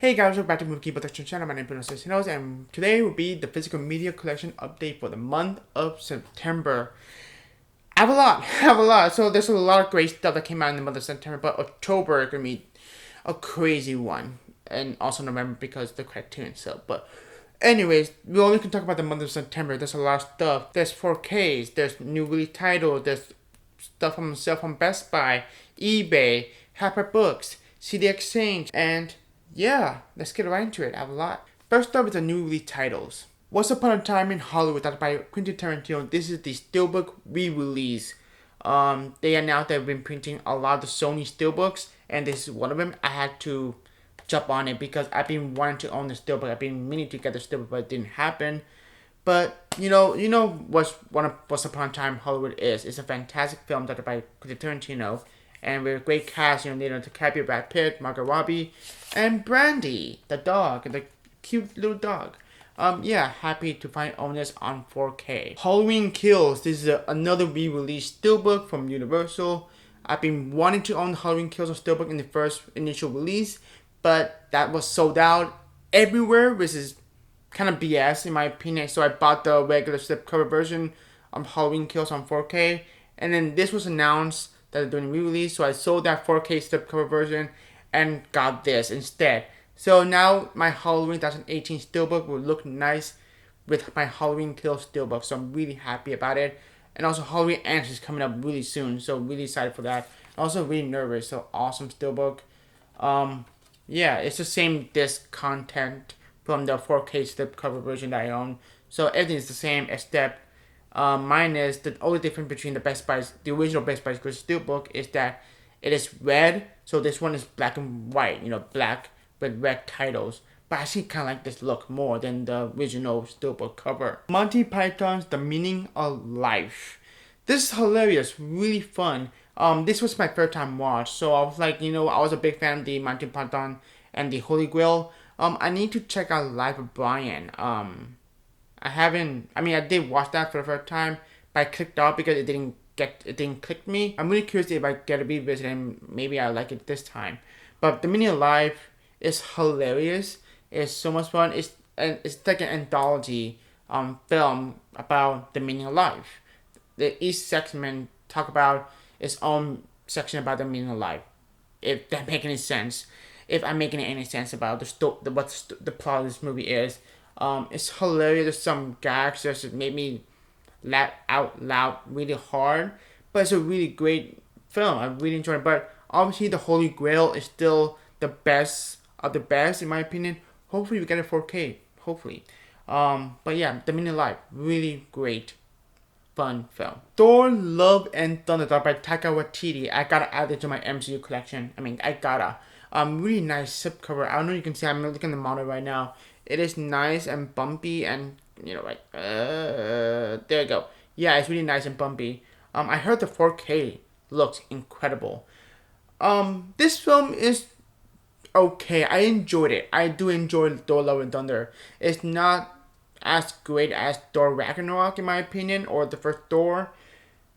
Hey guys, welcome back to Movie Production Channel. My name is Bruno Cicinos, and today will be the physical media collection update for the month of September. I have a lot, I have a lot. So there's a lot of great stuff that came out in the month of September, but October is gonna be a crazy one, and also November because the cartoon. So, but anyways, we only can talk about the month of September. There's a lot of stuff. There's 4Ks. There's new release titles. There's stuff from Best Buy, eBay, Harper Books, CD Exchange, and yeah, let's get right into it. I have a lot. First up is the new release titles. Once Upon a Time in Hollywood, directed by Quentin Tarantino. This is the Steelbook re-release. They announced they've been printing a lot of the Sony Steelbooks, and this is one of them. I had to jump on it because I've been wanting to own the Steelbook. I've been meaning to get the Steelbook, but it didn't happen. But you know Once Upon a Time Hollywood is. It's a fantastic film directed by Quentin Tarantino, and with a great cast. Leonardo DiCaprio, Brad Pitt, Margot Robbie, and Brandy, the dog, the cute little dog. Yeah, happy to find own this on 4K. Halloween Kills. This is another re-release steelbook from Universal. I've been wanting to own Halloween Kills on steelbook in the first initial release, but that was sold out everywhere, which is kind of BS in my opinion. So I bought the regular slipcover version of Halloween Kills on 4K, and then this was announced that they're doing re-release. So I sold that 4K slipcover version and got this instead. So now my Halloween 2018 steelbook will look nice with my Halloween Kills steelbook. So I'm really happy about it. And also Halloween Ends is coming up really soon, so really excited for that. Also really nervous. So awesome steelbook. Yeah, it's the same disc content from the 4K slipcover version that I own. So everything is the same except minus the only difference between the original Best Buy steelbook is that it is red. So this one is black and white, black with red titles. But I actually kind of like this look more than the original steelbook cover. Monty Python's The Meaning of Life. This is hilarious, really fun. This was my first time watch, so I was like, I was a big fan of the Monty Python and the Holy Grail. I need to check out Life of Brian. I haven't. I mean, I did watch that for the first time, but I clicked off because it didn't click me. I'm really curious if I get a revisit and maybe I like it this time. But The Meaning of Life is hilarious. It's so much fun. It's like an anthology film about the meaning of life. Each segment talk about its own section about the meaning of life. If that make any sense, if I'm making any sense about the plot of this movie is, it's hilarious. There's some gags that made me laugh out loud really hard, but it's a really great film. I really enjoyed it. But obviously, the Holy Grail is still the best of the best in my opinion. Hopefully, we get it 4K. Hopefully, but yeah, The Meaning of Life, really great fun film. Thor: Love and Thunder by Taika Waititi. I gotta add it to my MCU collection. I mean, I gotta. Really nice slipcover. I don't know if you can see. I'm looking at the model right now. It is nice and bumpy and there you go. Yeah, it's really nice and bumpy. I heard the 4K looks incredible. This film is okay. I enjoyed it. I do enjoy Thor: Love and Thunder. It's not as great as Thor Ragnarok in my opinion, or the first Thor.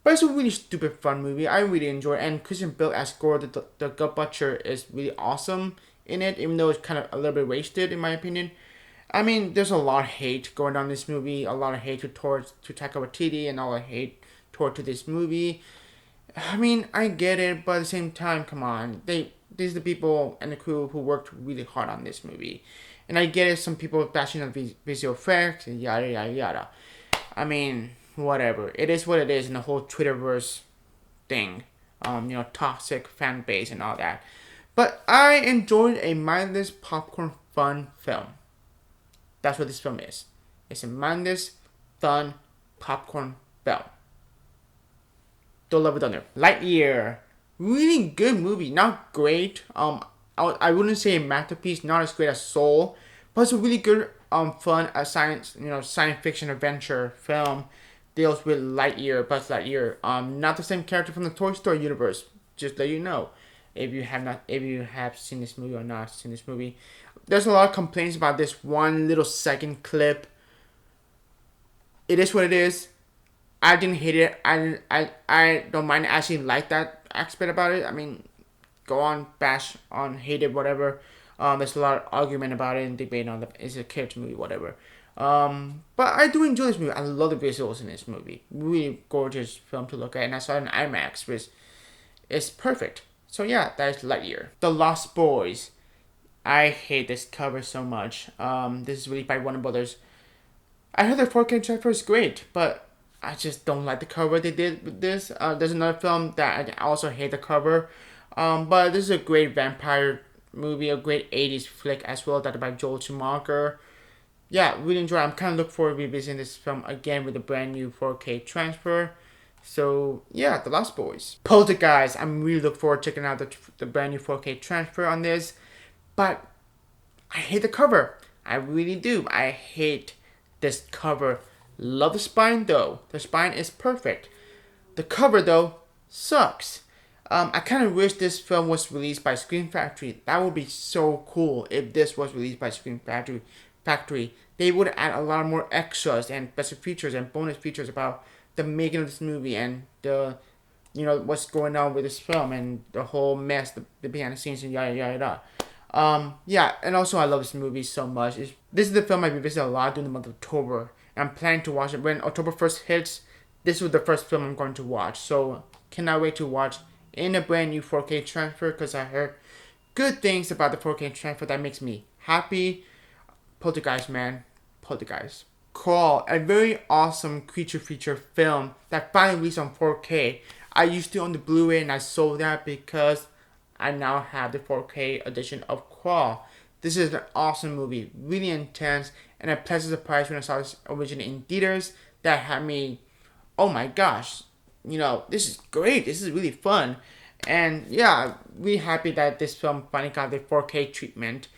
But it's a really stupid fun movie. I really enjoy it. And Christian Bale as Gore the Gut Butcher is really awesome in it, even though it's kind of a little bit wasted in my opinion. I mean, there's a lot of hate going on in this movie, a lot of hate towards to Taika Waititi, and all the hate toward to this movie. I mean, I get it, but at the same time, come on, these are the people and the crew who worked really hard on this movie, and I get it. Some people bashing on visual effects and yada yada yada. I mean, whatever. It is what it is in the whole Twitterverse thing. Toxic fan base and all that. But I enjoyed a mindless popcorn fun film. That's what this film is. It's a mindless, fun, popcorn film. Don't Love It Thunder. Lightyear. Really good movie. Not great. I wouldn't say a masterpiece. Not as great as Soul, but it's a really good, fun, science fiction adventure film. Deals with Lightyear, Buzz Lightyear. Not the same character from the Toy Story universe. Just let you know, if you have seen this movie or not seen this movie. There's a lot of complaints about this one little second clip. It is what it is. I didn't hate it. I don't mind. I actually like that aspect about it. I mean, go on, bash on, hate it, whatever. There's a lot of argument about it and debate on the is it a character movie, whatever. But I do enjoy this movie. I love the visuals in this movie. Really gorgeous film to look at, and I saw it in IMAX, which is perfect. So yeah, that is Lightyear. The Lost Boys. I hate this cover so much. This is released by Warner Brothers. I heard the 4K trailer is great, but I just don't like the cover they did with this. There's another film that I also hate the cover. But this is a great vampire movie, a great 80s flick as well, that by Joel Schumacher. Yeah, really enjoy it. I'm kind of looking forward to revisiting this film again with a brand new 4K transfer. So, yeah, The Lost Boys. Poltergeist. I'm really looking forward to checking out the brand new 4K transfer on this. But I hate the cover. I really do. I hate this cover. Love the spine though. The spine is perfect. The cover though sucks. I kind of wish this film was released by Scream Factory. That would be so cool if this was released by Scream Factory. They would add a lot more extras and special features and bonus features about the making of this movie and the, what's going on with this film and the whole mess, the behind the scenes and yada yada yada. Yeah, and also I love this movie so much. This is the film I revisit a lot during the month of October. I'm planning to watch it when October 1st hits. This was the first film I'm going to watch. So cannot wait to watch in a brand new 4K transfer because I heard good things about the 4K transfer that makes me happy. Poltergeist, man. Poltergeist. Crawl, a very awesome creature feature film that finally released on 4K. I used to own the Blu-ray and I sold that because I now have the 4K edition of Crawl. This is an awesome movie, really intense, and a pleasant surprise when I saw this originally in theaters that had me, oh my gosh, this is great, this is really fun. And yeah, really happy that this film finally got the 4K treatment.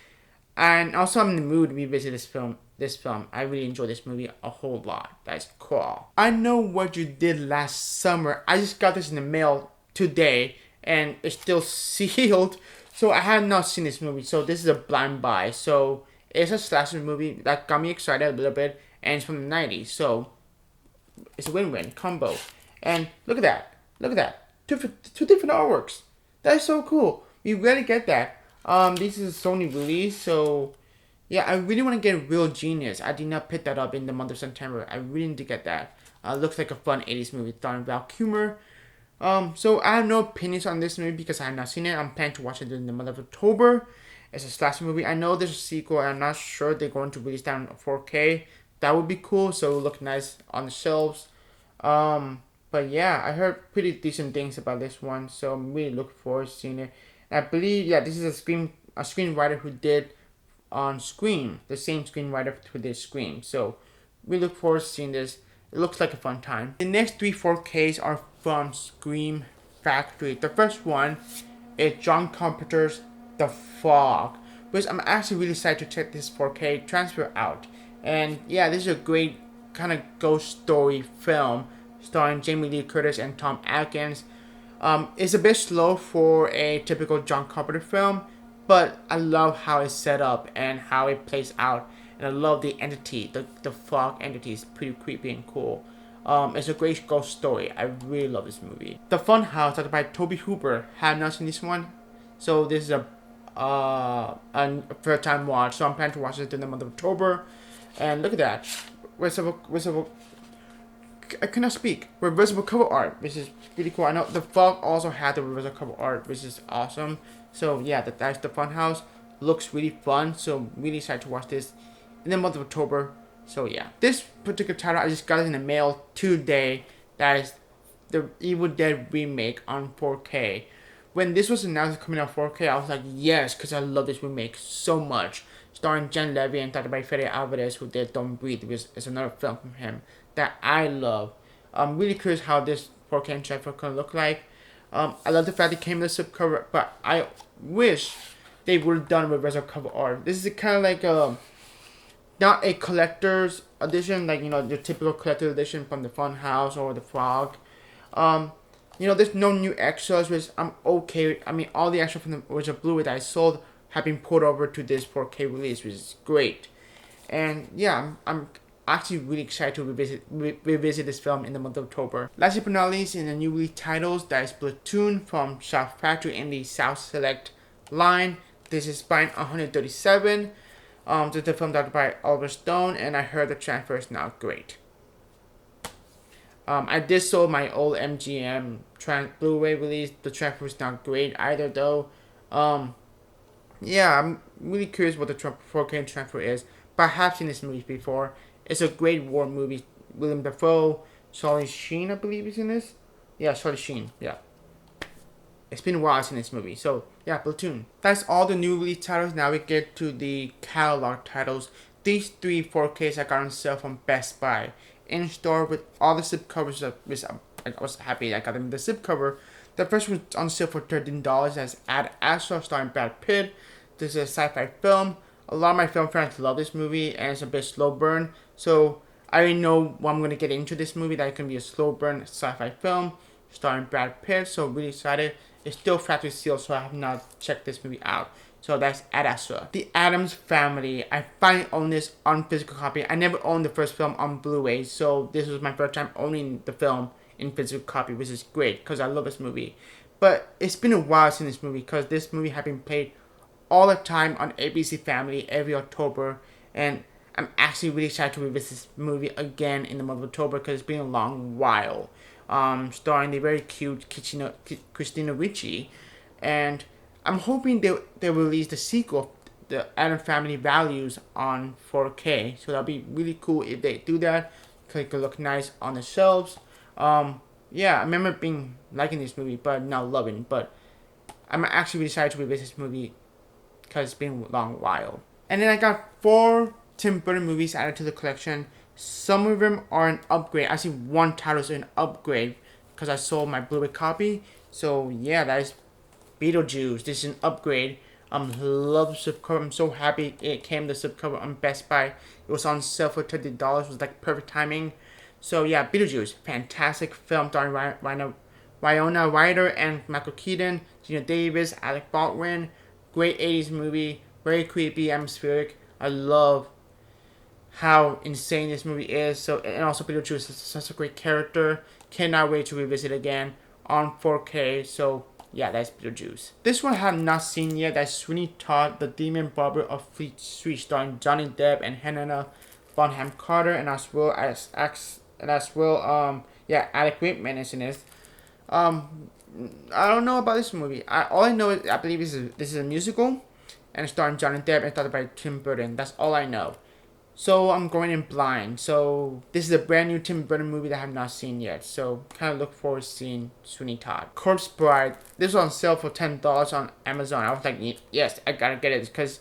And also I'm in the mood to revisit this film. I really enjoyed this movie a whole lot. That's Crawl. I Know What You Did Last Summer. I just got this in the mail today and it's still sealed. So I have not seen this movie. So this is a blind buy. So it's a slasher movie that got me excited a little bit. And it's from the 90s. So it's a win-win combo. And look at that. Look at that. Two different artworks. That is so cool. We rarely get that. This is a Sony release. So yeah, I really want to get Real Genius. I did not pick that up in the month of September. I really need to get that. Looks like a fun 80s movie starring Val Kilmer. So I have no opinions on this movie because I have not seen it. I'm planning to watch it in the month of October. It's a slasher movie. I know there's a sequel. I'm not sure they're going to release that on 4K. That would be cool. So it will look nice on the shelves. But yeah, I heard pretty decent things about this one. So I'm really looking forward to seeing it. And I believe, this is a screenwriter who did on Scream. The same screenwriter who did Scream. So we look forward to seeing this. It looks like a fun time. The next 3 4Ks are from Scream Factory. The first one is John Carpenter's The Fog, which I'm actually really excited to check this 4K transfer out. And yeah, this is a great kind of ghost story film starring Jamie Lee Curtis and Tom Atkins. It's a bit slow for a typical John Carpenter film, but I love how it's set up and how it plays out. And I love the entity, the fog entity is pretty creepy and cool. It's a great ghost story. I really love this movie. The Funhouse, directed by Tobe Hooper. Have not seen this one, so this is a first time watch. So I'm planning to watch it in the month of October. And look at that, reversible. I cannot speak. Reversible cover art, which is really cool. I know The Fog also had the reversible cover art, which is awesome. So yeah, that's the Funhouse. Looks really fun. So really excited to watch this in the month of October. So yeah, this particular title I just got it in the mail today. That is the Evil Dead remake on 4K. When this was announced coming out 4K, I was like yes, because I love this remake so much. Starring Jen Levy and directed by Fede Alvarez, who did Don't Breathe, which is another film from him that I love. I'm really curious how this 4K transfer can look like. I love the fact it came in the slipcover, but I wish they would have done with reverse cover art. This is kind of like not a collector's edition, like the typical collector's edition from the Funhouse or the Frog. There's no new extras, which I'm okay with. I mean, all the extras from the original Blu-ray that I sold have been put over to this 4K release, which is great. And yeah, I'm actually really excited to revisit this film in the month of October. Lastly but not least, in the new titles, that is Platoon from Shout Factory and the South Select line. This is Spine 137. This is the film directed by Oliver Stone, and I heard the transfer is not great. I did sold my old MGM Blu-ray release. The transfer is not great either, though. Yeah, I'm really curious what the 4K transfer is, but I have seen this movie before. It's a great war movie. William Dafoe, Charlie Sheen, I believe, is in this. Yeah, Charlie Sheen. Yeah. It's been a while since this movie. So, yeah, Platoon. That's all the new release titles. Now we get to the catalog titles. These 3 4Ks I got on sale from Best Buy. In store with all the slipcovers. I was happy I got them the slipcover. The first one was on sale for $13. That's Ad Astra starring Brad Pitt. This is a sci-fi film. A lot of my film fans love this movie, and it's a bit slow burn. So, I already know what I'm going to get into this movie. That it can be a slow burn sci-fi film starring Brad Pitt. So, really excited. It's still factory sealed, so I have not checked this movie out. So that's Ad Astra. The Addams Family. I finally own this on physical copy. I never owned the first film on Blu-ray, so this was my first time owning the film in physical copy, which is great because I love this movie. But it's been a while since this movie because this movie has been played all the time on ABC Family every October, and I'm actually really excited to revisit this movie again in the month of October because it's been a long while. Starring the very cute Christina Ricci, and I'm hoping they'll release the sequel, The Addams Family Values, on 4K. So that'll be really cool if they do that, because it could look nice on the shelves. Yeah, I remember liking this movie, but not loving. But I'm actually really excited to revisit this movie because it's been a long while. And then I got 4 Tim Burton movies added to the collection. Some of them are an upgrade. Actually, one title is an upgrade because I sold my Blu-ray copy. So yeah, that is Beetlejuice. This is an upgrade. Love the slipcover. I'm so happy it came the slipcover on Best Buy. It was on sale for $30. It was like perfect timing. So yeah, Beetlejuice, fantastic film starring Winona Ryder and Michael Keaton, Gina Davis, Alec Baldwin. Great 80s movie. Very creepy, atmospheric. I love how insane this movie is. So, and also Beetlejuice is such a great character. Cannot wait to revisit again on 4K. So yeah, that's Beetlejuice. This one I have not seen yet. That's Sweeney Todd, the Demon Barber of Fleet Street, starring Johnny Depp and Helena Bonham Carter, and as well Alec Whitman is in it. I don't know about this movie. All I know is I believe this is a musical, and starring Johnny Depp and started by Tim Burton. That's all I know. So I'm going in blind. So this is a brand new Tim Burton movie that I have not seen yet. So kind of look forward to seeing Sweeney Todd. Corpse Bride. This was on sale for $10 on Amazon. I was like, yes, I gotta get it because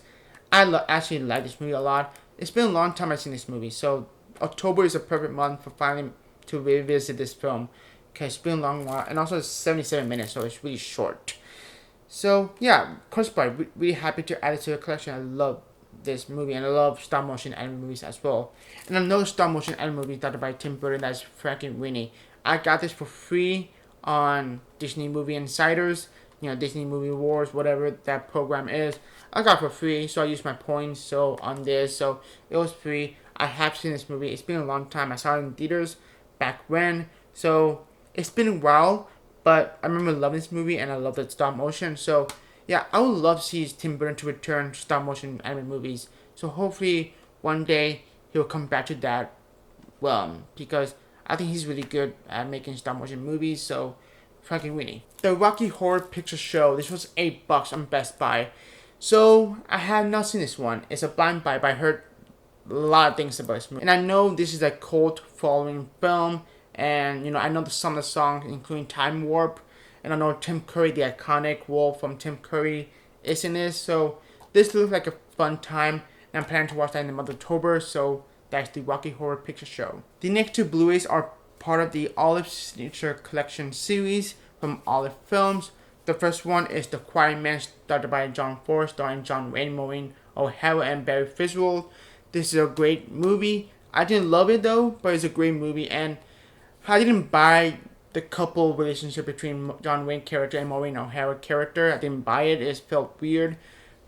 I actually like this movie a lot. It's been a long time I've seen this movie. So October is a perfect month for finally to revisit this film because it's been a long while. And also it's 77 minutes, so it's really short. So yeah, Corpse Bride. Really happy to add it to the collection. I love this movie, and I love stop motion anime movies as well. And another stop motion anime movie directed by Tim Burton, that's Frankenweenie. I got this for free on Disney Movie Insiders, Disney Movie Wars, whatever that program is. I got it for free, so I used my points on this, so it was free. I have seen this movie. It's been a long time. I saw it in theaters back when, so it's been a while, but I remember loving this movie and I love the stop motion. So yeah, I would love to see Tim Burton to return to stop motion anime movies. So hopefully one day he'll come back to that. Because I think he's really good at making stop motion movies. So Frankenweenie. The Rocky Horror Picture Show. This was $8 on Best Buy. So I have not seen this one. It's a blind buy, but I heard a lot of things about this movie. And I know this is a cult following film. And I know some of the songs, including Time Warp. And I know Tim Curry, the iconic wolf from Tim Curry, is in this. So this looks like a fun time. And I'm planning to watch that in the month of October. So that's the Rocky Horror Picture Show. The next 2 Blu-rays are part of the Olive Signature Collection series from Olive Films. The first one is The Quiet Man, started by John Ford, starring John Wayne, Maureen O'Hara, and Barry Fitzgerald. This is a great movie. I didn't love it though, but it's a great movie. And I didn't buy the couple relationship between John Wayne character and Maureen O'Hara character. I didn't buy it. It felt weird.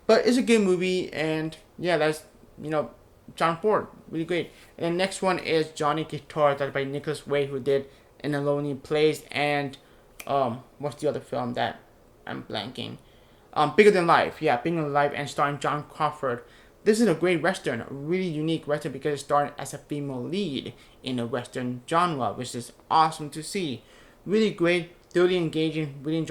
But it's a good movie, and yeah, that's, John Ford. Really great. And the next one is Johnny Guitar, directed by Nicholas Way, who did In a Lonely Place, and what's the other film that I'm blanking? Bigger Than Life. Yeah, Bigger Than Life, and starring John Crawford. This is a great western, a really unique western because it's starring as a female lead in a western genre, which is awesome to see. Really great, really engaging, really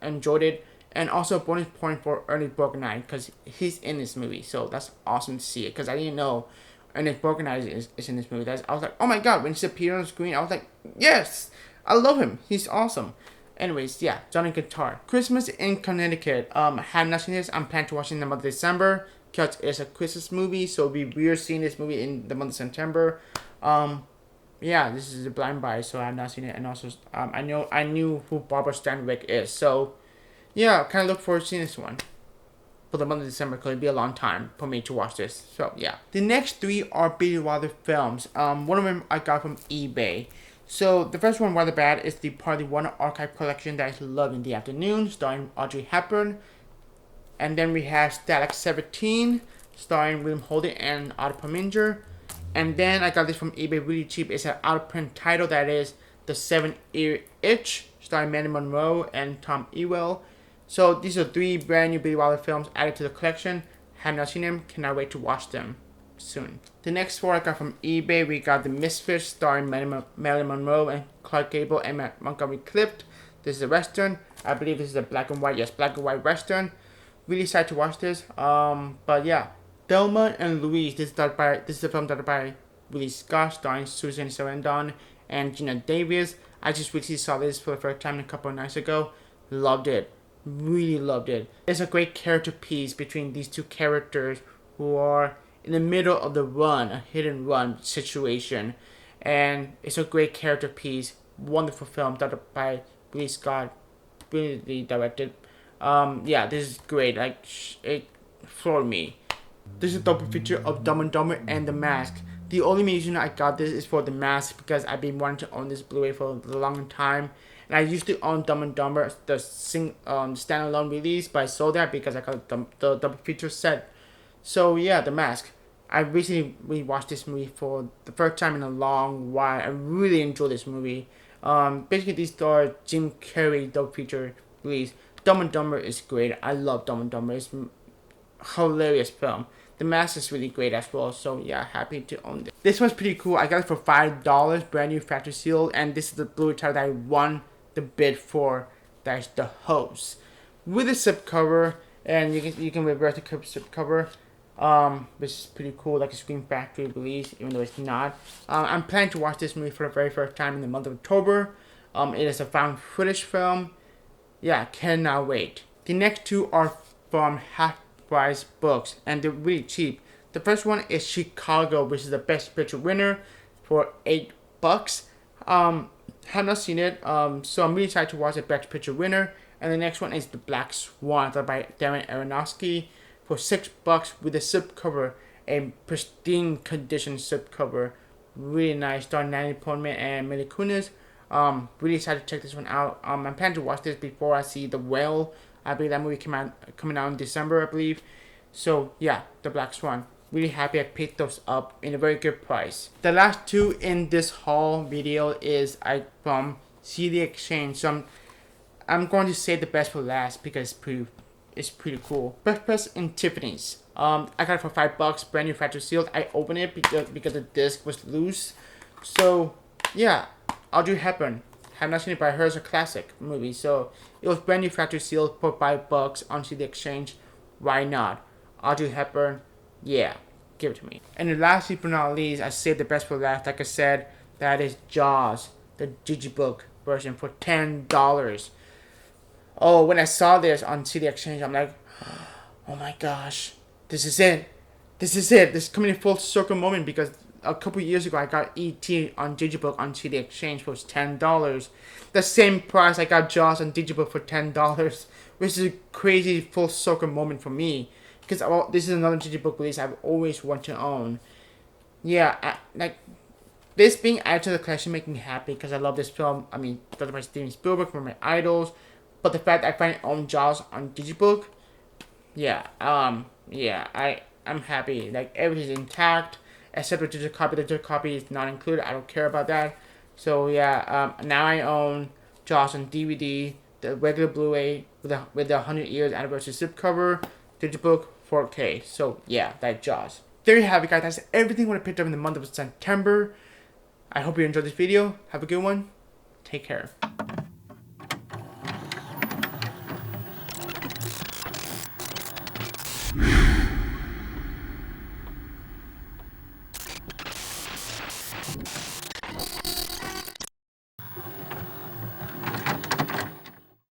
enjoyed it, and also a bonus point for Ernest Borgnine because he's in this movie, so that's awesome to see it. Because I didn't know Ernest Borgnine is in this movie. I was like, oh my god, when he appeared on the screen, I was like, yes, I love him. He's awesome. Anyways, yeah, Johnny Guitar. Christmas in Connecticut. I have not seen this. I'm planning to watch it in the month of December because it's a Christmas movie, so it'll be weird seeing this movie in the month of September. Yeah, this is a blind buy, so I have not seen it, and also I knew who Barbara Stanwyck is, so yeah, kind of look forward to seeing this one for the month of December because it'll be a long time for me to watch this. So yeah, the next three are Billy Wilder films. One of them I got from eBay. So the first one, Rather Bad, is the part of the Warner Archive collection that I love in the afternoon, starring Audrey Hepburn. And then we have Stalag 17, starring William Holden and Otto Preminger. And then I got this from eBay really cheap. It's an out-of-print title that is The Seven-Ear Itch, starring Mandy Monroe and Tom Ewell. So these are three brand new Billy Wilder films added to the collection. Have not seen them, cannot wait to watch them soon. The next four I got from eBay. We got The Misfits, starring Marilyn Monroe and Clark Gable and Montgomery Clift. This is a western. I believe this is a black and white western. Really excited to watch this. But yeah, Thelma and Louise. This is a film directed by Ridley Scott, starring Susan Sarandon and Gina Davis. I just recently saw this for the first time a couple of nights ago. Loved it. Really loved it. It's a great character piece between these two characters who are in the middle of the run, a hit and run situation. And it's a great character piece. Wonderful film directed by Ridley Scott. Brilliantly directed. Yeah, this is great. Like, it floored me. This is a double feature of Dumb and Dumber and The Mask. The only reason I got this is for The Mask because I've been wanting to own this Blu-ray for a long time. And I used to own Dumb and Dumber, the standalone release, but I sold that because I got the double feature set. So yeah, The Mask. I recently rewatched this movie for the first time in a long while. I really enjoyed this movie. Basically, these are Jim Carrey double feature release. Dumb and Dumber is great. I love Dumb and Dumber. It's a hilarious film. The Mask is really great as well, so yeah, happy to own this. This one's pretty cool. I got it for $5, brand new factory sealed, and this is the Blu-ray title that I won the bid for. That's The Host. With a slip cover, and you can reverse the slip cover, which is pretty cool, like a Scream Factory release, even though it's not. I'm planning to watch this movie for the very first time in the month of October. It is a found footage film. Yeah, cannot wait. The next two are from Half Price Books, and they're really cheap. The first one is Chicago, which is the Best Picture winner for $8. Have not seen it, so I'm really excited to watch the Best Picture winner. And the next one is The Black Swan, by Darren Aronofsky, for $6 with a slipcover, a pristine condition slipcover, really nice. Starring Natalie Portman and Mila Kunis. Really excited to check this one out. I'm planning to watch this before I see The Whale. I believe that movie coming out in December, I believe. So yeah, The Black Swan. Really happy I picked those up in a very good price. The last two in this haul video is from CD Exchange. So I'm going to save the best for last because it's pretty cool. Breakfast in Tiffany's. I got it for $5, brand new factory sealed. I opened it because the disc was loose. So yeah, Audrey Hepburn. Have not seen it, but I heard it's a classic movie. So it was brand new factory sealed for $5 on CD Exchange. Why not? Audrey Hepburn, yeah, give it to me. And the last but not least, I saved the best for last. Like I said, that is Jaws, the Digibook version for $10. Oh, when I saw this on CD Exchange, I'm like, oh my gosh, this is it. This is coming in full circle moment because a couple years ago I got E.T. on Digibook on CD Exchange for $10. The same price I got Jaws on Digibook for $10, which is a crazy full circle moment for me because this is another Digibook release I've always wanted to own. Yeah, like this being added to the collection makes me happy because I love this film. I mean, directed by Steven Spielberg, one of my idols. But the fact that I finally own Jaws on Digibook, yeah, I'm happy. Like everything's intact except the digital copy. The digital copy is not included. I don't care about that. So yeah, now I own Jaws on DVD, the regular Blu-ray with the 100 years anniversary slipcover, digibook, 4K. So yeah, that Jaws. There you have it, guys. That's everything I picked up in the month of September. I hope you enjoyed this video. Have a good one. Take care.